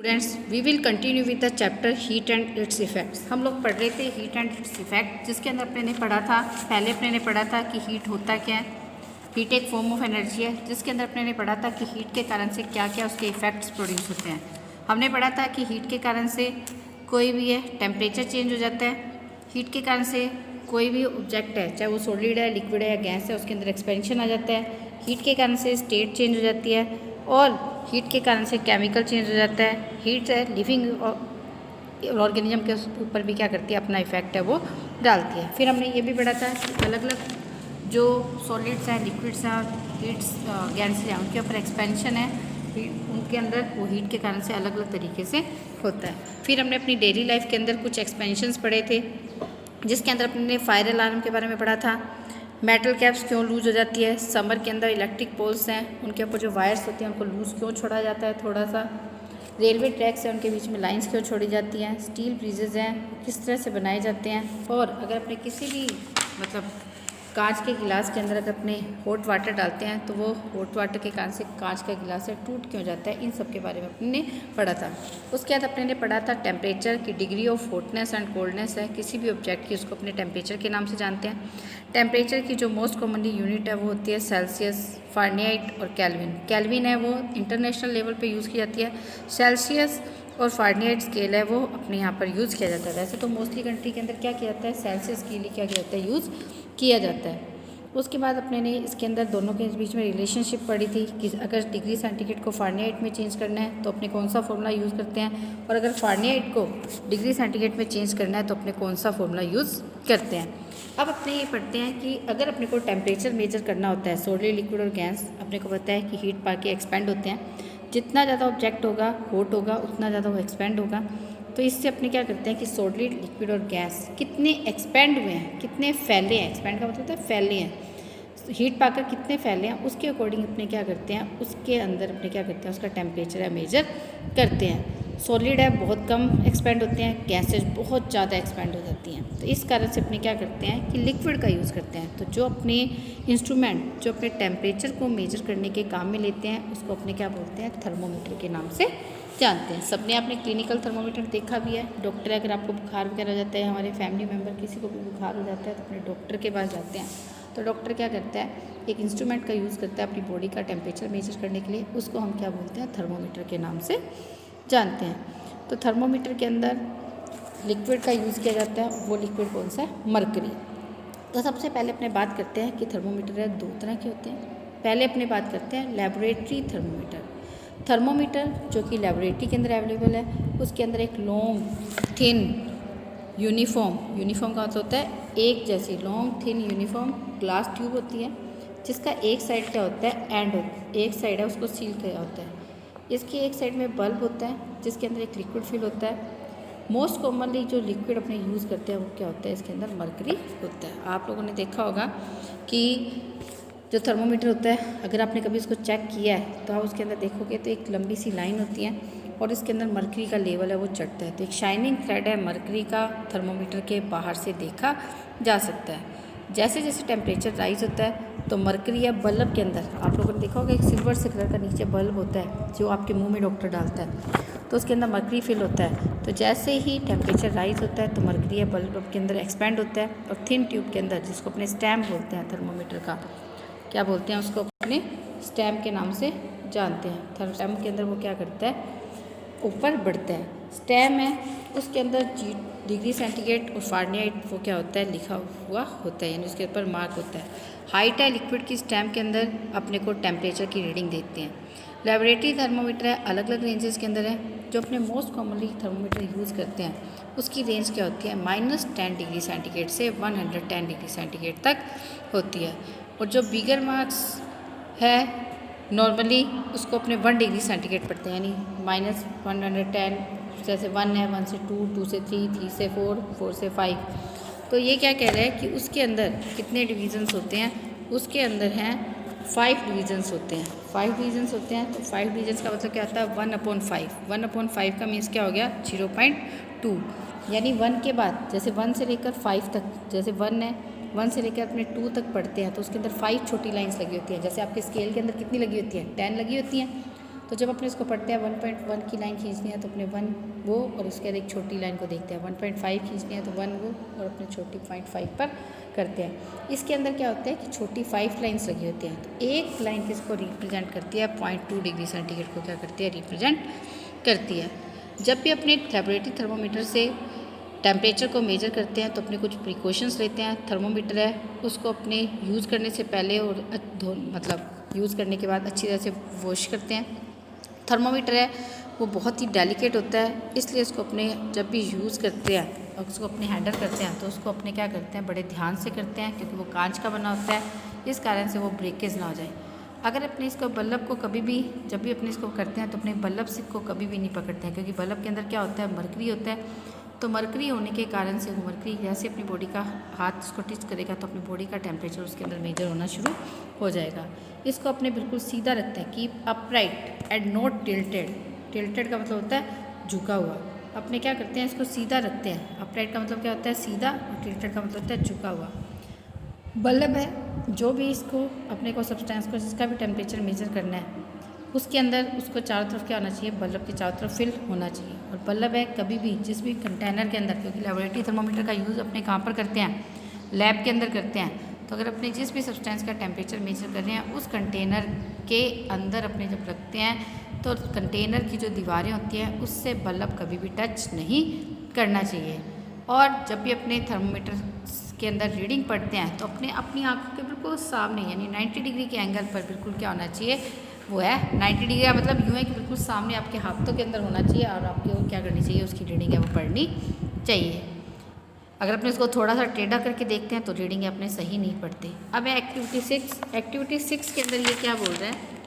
Students we will continue with the chapter heat and its effects. हम लोग पढ़ रहे थे हीट एंड इट्स इफेक्ट, जिसके अंदर अपने ने पढ़ा था, पहले अपने ने पढ़ा था कि हीट होता क्या है। हीट एक फॉर्म ऑफ एनर्जी है, जिसके अंदर अपने ने पढ़ा था कि हीट के कारण से क्या क्या उसके इफेक्ट्स प्रोड्यूस होते हैं। हमने पढ़ा था कि हीट के कारण से कोई भी है टेम्परेचर चेंज हो जाता है। हीट के कारण से कोई भी ऑब्जेक्ट है, चाहे वो सॉलिड है, लिक्विड है या गैस है, उसके अंदर एक्सपेंशन आ जाता है। हीट के कारण से स्टेट चेंज हो जाती है और हीट के कारण से केमिकल चेंज हो जाता है। हीट है लिविंग ऑर्गेनिज्म के ऊपर भी क्या करती है, अपना इफेक्ट है वो डालती है। फिर हमने ये भी पढ़ा था कि अलग अलग जो सॉलिड्स हैं, लिक्विड्स हैं, हीट्स गैसेस हैं, उनके ऊपर एक्सपेंशन है, उनके अंदर वो हीट के कारण से अलग अलग तरीके से होता है। फिर हमने अपनी डेली लाइफ के अंदर कुछ एक्सपेंशंस पढ़े थे, जिसके अंदर अपने फायर अलार्म के बारे में पढ़ा था। मेटल कैप्स क्यों लूज हो जाती है, समर के अंदर इलेक्ट्रिक पोल्स हैं, उनके ऊपर जो वायर्स होती हैं उनको लूज क्यों छोड़ा जाता है थोड़ा सा। रेलवे ट्रैक्स हैं, उनके बीच में लाइंस क्यों छोड़ी जाती हैं। स्टील ब्रिजेज हैं, किस तरह से बनाए जाते हैं। और अगर अपने किसी भी कांच के गिलास के अंदर अगर अपने हॉट वाटर डालते हैं तो वो हॉट वाटर के कारण से कांच का गिलास है टूट क्यों जाता है, इन सब के बारे में अपने ने पढ़ा था। उसके बाद अपने ने पढ़ा था टेम्परेचर की degree of hotness and coldness है किसी भी ऑब्जेक्ट की, उसको अपने टेम्परेचर के नाम से जानते हैं। टेम्परेचर की जो मोस्ट कॉमनली यूनिट है वो होती है सेल्सियस, फारेनहाइट और केल्विन। केल्विन है वो इंटरनेशनल लेवल पे यूज़ की जाती है। सेल्सियस और फारेनहाइट स्केल है वो अपने यहाँ पर यूज़ किया जाता है। वैसे तो मोस्टली कंट्री के अंदर क्या किया जाता है, सेल्सियस के लिए क्या किया जाता है, यूज़ किया जाता है। उसके बाद अपने ने इसके अंदर दोनों के बीच में रिलेशनशिप पढ़ी थी कि अगर डिग्री सेंटीग्रेड को फारेनहाइट में चेंज करना है तो अपने कौन सा फॉर्मूला यूज़ करते हैं, और अगर फारेनहाइट को डिग्री सेंटीग्रेड में चेंज करना है तो अपने कौन सा फॉर्मूला यूज़ करते हैं। अब अपने ये पढ़ते हैं कि अगर अपने को टेम्परेचर मेजर करना होता है, सॉलिड, लिक्विड और गैस, अपने को पता है कि हीट पा के एक्सपेंड होते हैं। जितना ज़्यादा ऑब्जेक्ट होगा, हॉट होगा, उतना ज़्यादा वो एक्सपेंड होगा। तो इससे अपने क्या करते हैं कि सॉलिड, लिक्विड और गैस कितने एक्सपेंड हुए हैं, कितने फैले हैं, एक्सपेंड का मतलब होता है फैले हैं, हीट पाकर कितने फैले हैं, उसके अकॉर्डिंग अपने क्या करते हैं, उसके अंदर अपने क्या करते हैं, उसका टेम्परेचर है मेजर करते हैं। सॉलिड है बहुत कम एक्सपेंड होते हैं, गैसेज बहुत ज़्यादा एक्सपेंड हो जाती हैं। तो इस कारण से अपने क्या करते हैं कि लिक्विड का यूज़ करते हैं। तो जो अपने इंस्ट्रूमेंट जो अपने टेम्परेचर को मेजर करने के काम में लेते हैं उसको अपने क्या बोलते हैं, थर्मोमीटर के नाम से जानते हैं। सबने आपने क्लिनिकल थर्मोमीटर देखा भी है। डॉक्टर अगर आपको बुखार वगैरह हो जाता है, हमारे फैमिली मेम्बर किसी को भी बुखार हो जाता है तो अपने डॉक्टर के पास जाते हैं। तो डॉक्टर क्या करता है, एक इंस्ट्रूमेंट का यूज़ करता है अपनी बॉडी का टेम्परेचर मेजर करने के लिए, उसको हम क्या बोलते हैं, थर्मोमीटर के नाम से जानते हैं। तो थर्मोमीटर के अंदर लिक्विड का यूज़ किया जाता है, वो लिक्विड कौन सा है, मरकरी। तो सबसे पहले अपने बात करते हैं कि थर्मोमीटर है दो तरह के होते हैं। पहले अपने बात करते हैं लेबोरेटरी थर्मोमीटर। थर्मोमीटर जो कि लेबोरेटरी के अंदर अवेलेबल है, उसके अंदर एक लॉन्ग थिन यूनिफॉर्म का मतलब होता है एक जैसी long thin uniform glass tube होती है, जिसका एक साइड क्या होता है, एक साइड है उसको सील किया होता है। इसकी एक साइड में बल्ब होता है जिसके अंदर एक लिक्विड फिल होता है। मोस्ट कॉमनली जो लिक्विड अपने यूज़ करते हैं वो क्या होता है, इसके अंदर मरकरी होता है। आप लोगों ने देखा होगा कि जो थर्मोमीटर होता है, अगर आपने कभी उसको चेक किया है तो आप उसके अंदर देखोगे तो एक लंबी सी लाइन होती है और इसके अंदर मरकरी का लेवल है वो चढ़ता है। तो एक शाइनिंग थ्रेड है मरकरी का, थर्मोमीटर के बाहर से देखा जा सकता है। जैसे जैसे टेम्परेचर राइज होता है तो मरकरी या बल्ब के अंदर, आप लोगों ने देखा होगा एक सिल्वर से कलर का नीचे बल्ब होता है जो आपके मुंह में डॉक्टर डालता है, तो उसके अंदर मरकरी फिल होता है। तो जैसे ही टेम्परेचर राइज होता है तो मरकरी या बल्ब के अंदर एक्सपेंड होता है और थिन ट्यूब के अंदर, जिसको अपने स्टैम्प बोलते हैं थर्मोमीटर का, क्या बोलते हैं उसको, अपने स्टैम्प के नाम से जानते हैं। स्टैम्प के अंदर वो क्या करता है, ऊपर बढ़ता है। स्टैम्प है उसके अंदर डिग्री सेंटीग्रेड और फारेनहाइट वो क्या होता है, लिखा हुआ होता है, यानी उसके ऊपर मार्क होता है। हाइट है लिक्विड की, स्टैम्प के अंदर अपने को टेम्परेचर की रीडिंग देते हैं। लेबोरेटरी थर्मोमीटर है, अलग अलग रेंजेस के अंदर है। जो अपने मोस्ट कॉमनली थर्मोमीटर यूज़ करते हैं उसकी रेंज क्या होती है, -10 डिग्री सेंटीग्रेड से 110 डिग्री सेंटीग्रेड तक होती है। और जो बिगर मार्क्स है नॉर्मली उसको अपने 1 डिग्री सेंटीग्रेड पढ़ते हैं, यानी -110, जैसे 1 है, 1 से 2, 2 से 3, 3 से 4, 4 से 5। तो ये क्या कह रहा है कि उसके अंदर कितने डिवीजन्स होते हैं, उसके अंदर हैं 5 डिवीजन्स होते हैं। 5 डिवीजन्स होते हैं, तो 5 डिवीजन्स का मतलब क्या होता है, 1/5। 1/5 का मीन्स क्या हो गया, 0.2, यानी 1 के बाद जैसे 1 से लेकर 5 तक, जैसे 1 है, 1 से लेकर अपने 2 तक पढ़ते हैं तो उसके अंदर 5 छोटी लाइंस लगी होती हैं। जैसे आपके स्केल के अंदर कितनी लगी होती है, 10 लगी होती हैं। तो जब अपने इसको पढ़ते हैं 1.1 की लाइन खींचनी है तो अपने 1 वो और उसके बाद एक छोटी लाइन को देखते हैं, 1.5 खींचनी है तो 1 वो और अपने छोटी 0.5 पर करते हैं। इसके अंदर क्या होता है कि छोटी 5 लाइन्स लगी होती हैं, तो एक लाइन किसको रिप्रेजेंट करती है, 0.2 डिग्री सेंटीग्रेड को क्या करती है, रिप्रेजेंट करती है। जब भी अपने लेबोरेटरी थर्मोमीटर से टेम्परेचर को मेजर करते हैं तो अपने कुछ प्रिकॉशंस लेते हैं। थर्मोमीटर है उसको अपने यूज़ करने से पहले और मतलब यूज़ करने के बाद अच्छी तरह से वॉश करते हैं। थर्मोमीटर है वो बहुत ही डेलिकेट होता है, इसलिए इसको अपने जब भी यूज़ करते हैं और उसको अपने हैंडल करते हैं तो उसको अपने क्या करते हैं, बड़े ध्यान से करते हैं, क्योंकि वो कांच का बना होता है, इस कारण से वो ब्रेकेज ना हो जाए। अगर अपने इसको बल्ब को कभी भी जब भी अपने इसको करते हैं तो अपने बल्ब से को कभी भी नहीं पकड़ते हैं, क्योंकि बल्ब के अंदर क्या होता है, मरकरी होता है। तो मरकरी होने के कारण से वो मरकरी जैसे अपनी बॉडी का हाथ उसको टच करेगा तो अपनी बॉडी का टेम्परेचर उसके अंदर मेजर होना शुरू हो जाएगा। इसको अपने बिल्कुल सीधा रखते हैं, keep upright and not tilted. Tilted का मतलब होता है झुका हुआ। अपने क्या करते हैं, इसको सीधा रखते हैं। अपराइट का मतलब क्या होता है, सीधा, और टिल्टेड का मतलब होता है झुका हुआ। बल्ब है जो भी इसको अपने को सब्सटेंस को जिसका भी टेम्परेचर मेजर करना है उसके अंदर उसको चारों तरफ क्या होना चाहिए, बल्ब के चारों तरफ फिल होना चाहिए। और बल्ब है कभी भी जिस भी कंटेनर के अंदर, क्योंकि लेबोरेटरी थर्मोमीटर का यूज़ अपने कहाँ पर करते हैं, लैब के अंदर करते हैं, तो अगर अपने जिस भी सब्सटेंस का टेम्परेचर मेजर कर रहे हैं उस कंटेनर के अंदर अपने जब रखते हैं तो कंटेनर की जो दीवारें होती हैं उससे बल्ब कभी भी टच नहीं करना चाहिए। और जब भी अपने थर्मोमीटर के अंदर रीडिंग पढ़ते हैं तो अपनी आंखों के बिल्कुल सामने यानी 90 डिग्री के एंगल पर बिल्कुल क्या होना चाहिए, वो है 90 डिग्री का मतलब यूँ है कि बिल्कुल सामने आपके हाथों के अंदर होना चाहिए और आपको क्या करनी चाहिए, उसकी रीडिंग है वो पढ़नी चाहिए। अगर अपने इसको थोड़ा सा टेढ़ा करके देखते हैं तो रीडिंग अपने सही नहीं पढ़ते। अब है एक्टिविटी 6। एक्टिविटी 6 के अंदर ये क्या बोल रहा है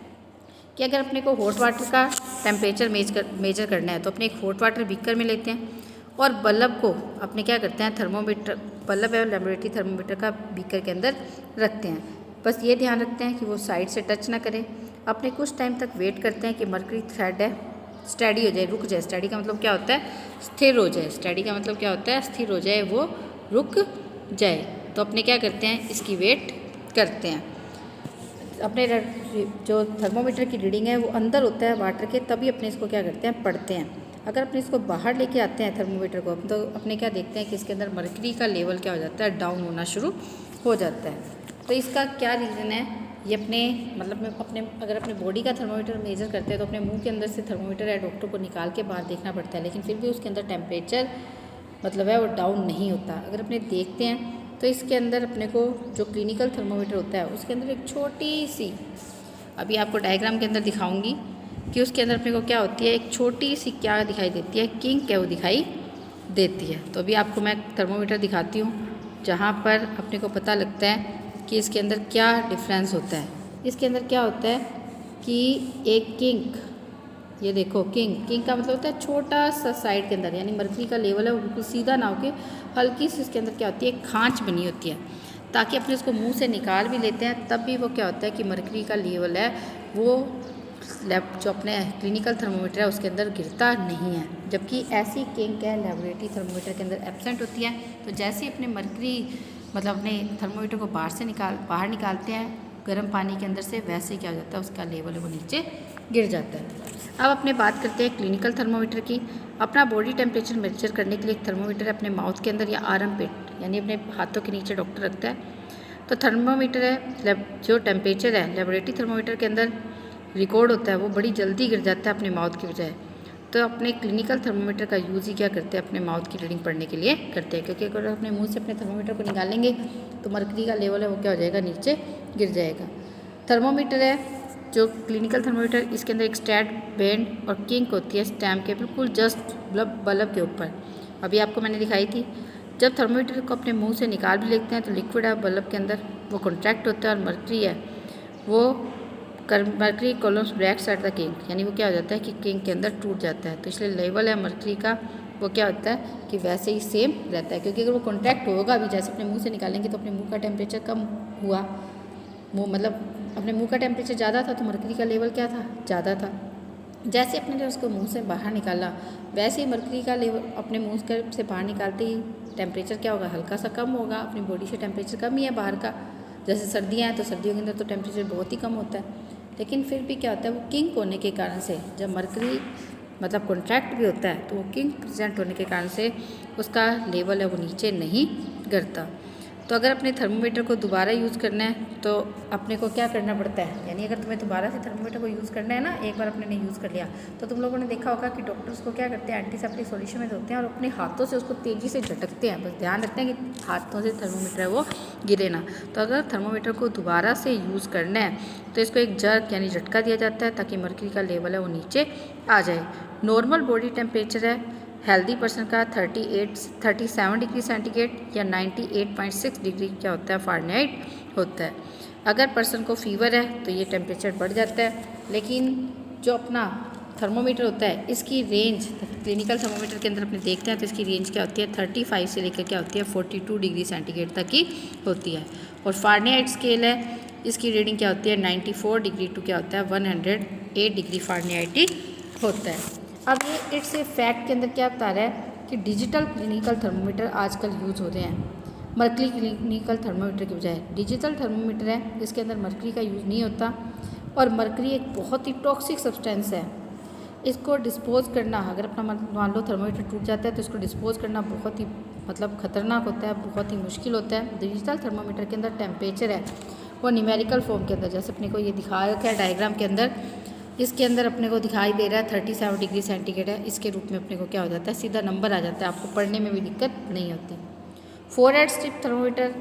कि अगर अपने को हॉट वाटर का टेम्परेचर मेजर करना है तो अपने एक हॉट वाटर बीकर में लेते हैं और बल्ब को अपने क्या करते हैं, थर्मोमीटर बल्ब है लेबोरेटरी थर्मोमीटर का बीकर के अंदर रखते हैं। बस ये ध्यान रखते हैं कि वो साइड से टच ना करें। अपने कुछ टाइम तक वेट करते हैं कि मरकरी थ्रेड है स्टडी हो जाए, रुक जाए। स्टडी का मतलब क्या होता है, स्थिर हो जाए। स्टडी का मतलब क्या होता है, स्थिर हो जाए, वो रुक जाए। तो अपने क्या करते हैं, इसकी वेट करते हैं। अपने जो थर्मोमीटर की रीडिंग है वो अंदर होता है वाटर के, तभी अपने इसको क्या करते हैं, पढ़ते हैं। अगर अपने इसको बाहर लेके आते हैं थर्मोमीटर को तो अपने क्या देखते हैं कि इसके अंदर मरकरी का लेवल क्या हो जाता है, डाउन होना शुरू हो जाता है। तो इसका क्या रीज़न है, ये अपने मतलब में अगर अपने बॉडी का थर्मोमीटर मेजर करते हैं तो अपने मुंह के अंदर से थर्मोमीटर या डॉक्टर को निकाल के बाहर देखना पड़ता है, लेकिन फिर भी उसके अंदर टेम्परेचर मतलब है वो डाउन नहीं होता। अगर अपने देखते हैं तो इसके अंदर अपने को जो क्लिनिकल थर्मोमीटर होता है उसके अंदर एक छोटी सी, अभी आपको डायग्राम के अंदर दिखाऊंगी कि उसके अंदर अपने को क्या होती है, एक छोटी सी क्या दिखाई देती है, किंक है वो दिखाई देती है। तो अभी आपको मैं थर्मोमीटर दिखाती हूँ जहाँ पर अपने को पता लगता है कि इसके अंदर क्या डिफरेंस होता है। इसके अंदर क्या होता है कि एक किंक, ये देखो किंक का मतलब होता है छोटा सा साइड के अंदर, यानी मरकरी का लेवल है वो बिल्कुल सीधा ना होके हल्की सी इसके अंदर क्या होती है, खांच बनी होती है, ताकि अपने उसको मुंह से निकाल भी लेते हैं तब भी वो क्या होता है कि मरकरी का लेवल है वो जो अपने क्लिनिकल थर्मोमीटर है उसके अंदर गिरता नहीं है। जबकि ऐसी किंक है लेबोरेटरी थर्मोमीटर के अंदर एब्सेंट होती है। तो जैसे अपने मरकरी मतलब अपने थर्मोमीटर को बाहर निकालते हैं गर्म पानी के अंदर से, वैसे क्या हो जाता है, उसका लेवल वो नीचे गिर जाता है। अब अपने बात करते हैं क्लिनिकल थर्मोमीटर की। अपना बॉडी टेम्परेचर मेजर करने के लिए एक थर्मोमीटर अपने माउथ के अंदर या आर्म पिट यानी अपने हाथों के नीचे डॉक्टर रखता है। तो थर्मोमीटर है जो टेम्परेचर है लेबोरेटरी थर्मोमीटर के अंदर रिकॉर्ड होता है वो बड़ी जल्दी गिर जाता है अपने माउथ की बजाय। तो अपने क्लिनिकल थर्मोमीटर का यूज़ ही क्या करते हैं, अपने माउथ की रीडिंग पढ़ने के लिए करते हैं, क्योंकि अगर अपने मुंह से अपने थर्मोमीटर को निकालेंगे तो मरकरी का लेवल है वो क्या हो जाएगा, नीचे गिर जाएगा। थर्मोमीटर है जो क्लिनिकल थर्मोमीटर, इसके अंदर एक स्टैट बेंड और किंक होती है स्टैम्प के बिल्कुल जस्ट बल्ब के ऊपर, अभी आपको मैंने दिखाई थी। जब थर्मोमीटर को अपने मुँह से निकाल भी लेते हैं तो लिक्विड है बल्ब के अंदर वो कॉन्ट्रैक्ट होता है और मरकरी है वो mercury columns breaks at the kink, यानी वो क्या हो जाता है कि किंक के अंदर टूट जाता है। तो इसलिए लेवल है मरकरी का वो क्या होता है कि वैसे ही सेम रहता है, क्योंकि अगर वो कॉन्ट्रैक्ट होगा अभी जैसे अपने मुंह से निकालेंगे तो अपने मुंह का टेम्परेचर कम हुआ, मुँह मतलब अपने मुंह का टेम्परेचर ज़्यादा था तो मरकरी का लेवल क्या था, ज़्यादा था। जैसे अपने ने उसको मुँह से बाहर निकाला वैसे ही मरकरी का लेवल अपने मुँह से बाहर निकालते ही टेम्परेचर क्या होगा, हल्का सा कम होगा। अपनी बॉडी से टेम्परेचर कम ही है बाहर का, जैसे सर्दियाँ हैं तो सर्दियों के अंदर तो टेम्परेचर बहुत ही कम होता है। लेकिन फिर भी क्या होता है, वो किंक होने के कारण से जब मरकरी मतलब कॉन्ट्रैक्ट भी होता है तो वो किंक प्रेजेंट होने के कारण से उसका लेवल है वो नीचे नहीं गिरता। तो अगर अपने थर्मोमीटर को दोबारा यूज़ करना है तो अपने को क्या करना पड़ता है, यानी अगर तुम्हें दोबारा से थर्मोमीटर को यूज़ करना है ना, एक बार अपने ने यूज़ कर लिया तो तुम लोगों ने देखा होगा कि डॉक्टर्स को क्या करते हैं, एंटीसेप्टिक सॉल्यूशन में होते हैं और अपने हाथों से उसको तेज़ी से झटकते हैं। बस ध्यान रखते हैं कि हाथों से थर्मोमीटर है वो गिरे ना। तो अगर थर्मोमीटर को दोबारा से यूज़ करना है तो इसको एक जर्क यानी झटका दिया जाता है ताकि मरकरी का लेवल है वो नीचे आ जाए। नॉर्मल बॉडी टेम्परेचर है हेल्दी पर्सन का 37 डिग्री सेंटीग्रेड या 98.6 डिग्री क्या होता है फ़ारेनहाइट होता है। अगर पर्सन को फीवर है तो ये टेम्परेचर बढ़ जाता है, लेकिन जो अपना थर्मोमीटर होता है इसकी रेंज क्लिनिकल थर्मोमीटर के अंदर अपने देखते हैं तो इसकी रेंज क्या होती है 35 से लेकर क्या होती है 42 डिग्री सेंटीग्रेड तक की होती है। और फ़ारेनहाइट स्केल है, इसकी रीडिंग क्या होती है 94 डिग्री टू क्या होता है 108 डिग्री फ़ारेनहाइट ही होता है। अब ये इट्स ए फैक्ट के अंदर क्या बता रहा है कि डिजिटल क्लिनिकल थर्मोमीटर आजकल यूज़ हो रहे हैं मरकरी क्लिनिकल थर्मोमीटर के बजाय। डिजिटल थर्मोमीटर है जिसके अंदर मरकरी का यूज़ नहीं होता और मरकरी एक बहुत ही टॉक्सिक सब्सटेंस है। इसको डिस्पोज करना, अगर अपना मान लो थर्मोमीटर टूट जाता है तो इसको डिस्पोज करना बहुत ही मतलब ख़तरनाक होता है, बहुत ही मुश्किल होता है। डिजिटल थर्मोमीटर के अंदर टेम्परेचर है वो न्यूमेरिकल फॉर्म के अंदर, जैसे अपने को ये दिखा रखा है डायग्राम के अंदर, इसके अंदर अपने को दिखाई दे रहा है 37 डिग्री सेंटीग्रेड है। इसके रूप में अपने को क्या हो जाता है, सीधा नंबर आ जाता है, आपको पढ़ने में भी दिक्कत नहीं होती। फोरहेड स्ट्रिप थर्मोमीटर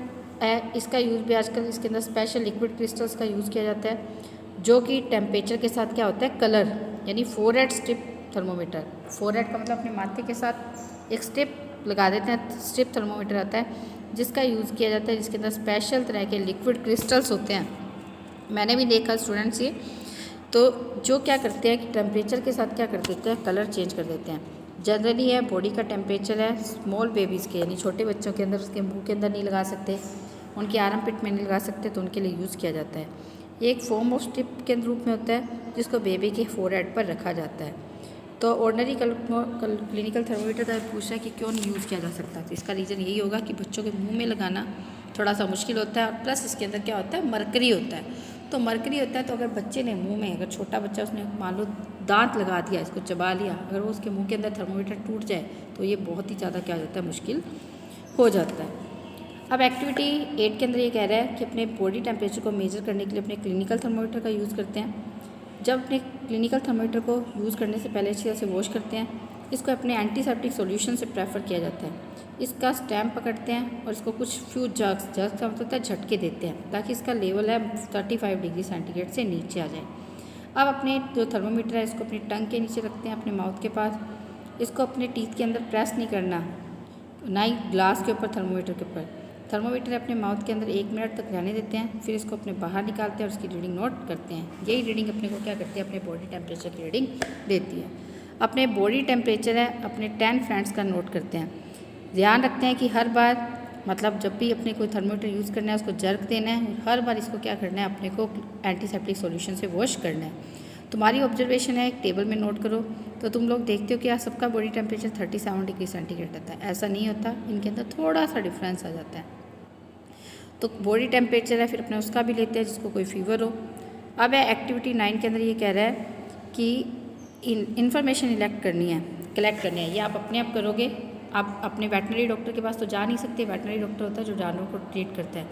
है, इसका यूज़ भी आजकल इसके अंदर स्पेशल लिक्विड क्रिस्टल्स का यूज़ किया जाता है जो कि टेम्परेचर के साथ क्या होता है कलर, यानी फोरहेड स्ट्रिप थर्मोमीटर। फोरहेड का मतलब अपने माथे के साथ एक स्ट्रिप लगा देते हैं, स्ट्रिप थर्मोमीटर आता है जिसका यूज़ किया जाता है, जिसके अंदर स्पेशल तरह के लिक्विड क्रिस्टल्स होते हैं। मैंने भी देखा स्टूडेंट्स ये, तो जो क्या करते हैं कि टेम्परेचर के साथ क्या कर देते हैं कलर चेंज कर देते हैं। जनरली है बॉडी का टेम्परेचर है स्मॉल बेबीज़ के यानी छोटे बच्चों के अंदर उसके मुंह के अंदर नहीं लगा सकते, उनके आर्म पिट में नहीं लगा सकते, तो उनके लिए यूज़ किया जाता है। ये एक फॉर्म ऑफ स्ट्रिप के रूप में होता है जिसको बेबी के फोरहेड पर रखा जाता है। तो ऑर्डनरी क्लिनिकल थर्मोमीटर का पूछ रहा है कि क्यों नहीं यूज़ किया जा सकता, तो इसका रीज़न यही होगा कि बच्चों के मुँह में लगाना थोड़ा सा मुश्किल होता है और प्लस इसके अंदर क्या होता है मरकरी होता है। तो मरकरी होता है तो अगर बच्चे ने मुंह में, अगर छोटा बच्चा उसने मान लो दांत लगा दिया, इसको चबा लिया, अगर वो उसके मुंह के अंदर थर्मोमीटर टूट जाए तो ये बहुत ही ज़्यादा क्या हो जाता है मुश्किल हो जाता है। अब एक्टिविटी 8 के अंदर ये कह रहा है कि अपने बॉडी टेम्परेचर को मेजर करने के लिए अपने क्लिनिकल थर्मोमीटर का यूज़ करते हैं। जब अपने क्लिनिकल थर्मोमीटर को यूज़ करने से पहले अच्छी तरह से वॉश करते हैं, इसको अपने एंटीसेप्टिक सॉल्यूशन से प्रेफर किया जाता है। इसका स्टैम्प पकड़ते हैं और इसको कुछ फ्यू जर्क्स का मतलब होता है झटके देते हैं ताकि इसका लेवल है 35 डिग्री सेंटीग्रेड से नीचे आ जाए। अब अपने जो थर्मोमीटर है इसको अपनी टंग के नीचे रखते हैं, अपने माउथ के पास। इसको अपने टीथ के अंदर प्रेस नहीं करना, ना ही ग्लास के ऊपर, थर्मोमीटर के ऊपर। थर्मोमीटर अपने माउथ के अंदर 1 मिनट तक रहने देते हैं, फिर इसको अपने बाहर निकालते हैं और उसकी रीडिंग नोट करते हैं। यही रीडिंग अपने को क्या करती है, अपने बॉडी टेम्परेचर की रीडिंग देती है। अपने बॉडी टेम्परेचर है अपने 10 फ्रेंड्स का नोट करते हैं। ध्यान रखते हैं कि हर बार मतलब जब भी अपने कोई थर्मोमीटर यूज़ करना है उसको जर्क देना है और हर बार इसको क्या करना है अपने को एंटीसेप्टिक सॉल्यूशन से वॉश करना है। तुम्हारी ऑब्जर्वेशन है एक टेबल में नोट करो, तो तुम लोग देखते हो कि सबका बॉडी टेम्परेचर 37 डिग्री सेंटीग्रेड रहता है। ऐसा नहीं होता, इनके अंदर थोड़ा सा डिफरेंस आ जाता है। तो बॉडी टेम्परेचर है फिर अपने उसका भी लेते हैं जिसको कोई फीवर हो। अब है एक्टिविटी 9 के अंदर ये कह रहा है कि इन्फॉर्मेशन कलेक्ट करनी है। ये आप अपने आप करोगे। आप अपने वेटनरी डॉक्टर के पास तो जा नहीं सकते, वेटनरी डॉक्टर होता है जो जानवरों को ट्रीट करता है।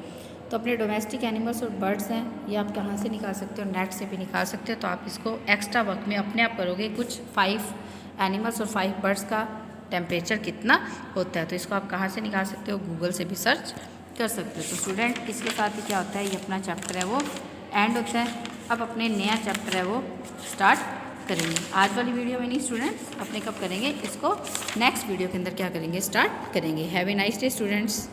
तो अपने डोमेस्टिक एनिमल्स और बर्ड्स हैं ये आप कहाँ से निकाल सकते हो, नेट से भी निकाल सकते हो। तो आप इसको एक्स्ट्रा वर्क में अपने आप करोगे। कुछ 5 एनिमल्स और 5 बर्ड्स का टेम्परेचर कितना होता है, तो इसको आप कहाँ से निकाल सकते हो, गूगल से भी सर्च कर सकते हो। तो स्टूडेंट इसके साथ ही क्या होता है, ये अपना चैप्टर है वो एंड होता है। अब अपने नया चैप्टर है वो स्टार्ट करेंगे। आज वाली वीडियो में नहीं स्टूडेंट्स, अपने कब करेंगे इसको, नेक्स्ट वीडियो के अंदर क्या करेंगे, स्टार्ट करेंगे। Have a nice day students.